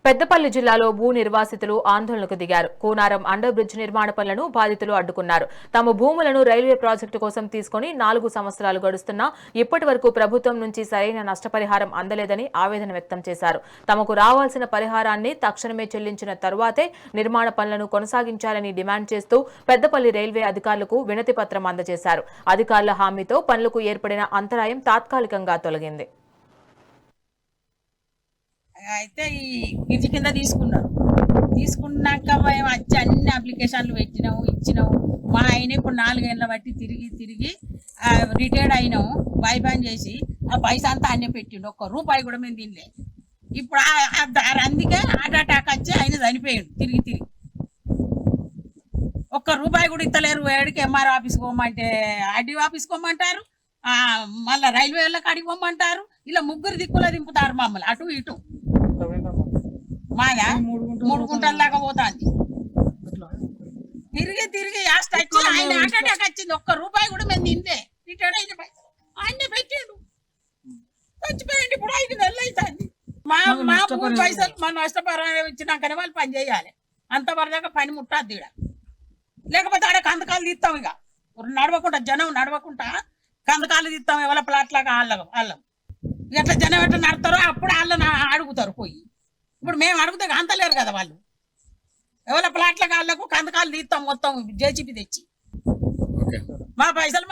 పెద్దపల్లి జిల్లాలో భూ నిర్వాసితులు ఆందోళనకు దిగారు. కూనారం అండర్ బ్రిడ్జ్ నిర్మాణ పనులను బాధితులు అడ్డుకున్నారు. తమ భూములను రైల్వే ప్రాజెక్టు కోసం తీసుకుని 4 సంవత్సరాలు గడుస్తున్నా ఇప్పటి వరకు ప్రభుత్వం నుంచి సరైన నష్టపరిహారం అందలేదని ఆవేదన వ్యక్తం చేశారు. తమకు రావాల్సిన పరిహారాన్ని తక్షణమే చెల్లించిన తరువాతే నిర్మాణ పనులను కొనసాగించాలని డిమాండ్ చేస్తూ పెద్దపల్లి రైల్వే అధికారులకు వినతి పత్రం అందజేశారు. అధికారుల హామీతో పనులకు ఏర్పడిన అంతరాయం తాత్కాలికంగా తొలగింది. అయితే ఈ బ్రిడ్జ్ కింద తీసుకున్నాక మేము వచ్చి అన్ని అప్లికేషన్లు పెట్టినాము, ఇచ్చినాము. మా ఆయన ఇప్పుడు 4 ఏళ్ళ బట్టి తిరిగి రిటైర్డ్ అయినాము. బైపాన్ చేసి ఆ పైసా అంతా అన్నీ పెట్టిండు. ఒక్క రూపాయి కూడా మేము తినలే. ఇప్పుడు అందుకే హార్ట్ అటాక్ వచ్చి ఆయన చనిపోయాడు. తిరిగి ఒక్క రూపాయి కూడా ఇస్తలేరు. ఏడికి ఎంఆర్ఓ ఆఫీస్కి పోమంటే ఆర్డీఓ ఆఫీస్కి పోమంటారు, మళ్ళీ రైల్వే వాళ్ళకి అడిగి పోమంటారు. ఇలా 3 దిక్కుల దింపుతారు మమ్మల్ని అటు ఇటు. మాదా 3 గుంటల దాకా పోతాంది. తిరిగి లాస్ట్ వచ్చి ఆయన హార్ట్ అటాక్ వచ్చింది. ఒక్క రూపాయి కూడా మేము తింటే రిటైర్డ్ అయిన పైసలు ఆయనే పెట్టాడు. చచ్చిపోయింది. ఇప్పుడు 5 నెలలు అవుతుంది. మా భూమి పైసలు మన నష్టపరిహారం ఇచ్చినాకనే వాళ్ళు పని చేయాలి. అంతవరదాకా పని ముట్టద్దు ఇడ. లేకపోతే ఆడ కందకాలు తీస్తాం. ఇక జనం నడవకుండా కందకాలు తీస్తాం. ఎవరి ప్లాట్లాగా వాళ్ళం ఎట్లా జనం ఎట్లా నడతారో అప్పుడు వాళ్ళని అడుగుతారు పోయి. ఇప్పుడు మేము అడిగితే అంతలేరు కదా వాళ్ళు. ఎవరి ప్లాట్ల కాళ్ళకు కందకాలు తీస్తాం మొత్తం జేసీబీ తెచ్చి. మా పైసలు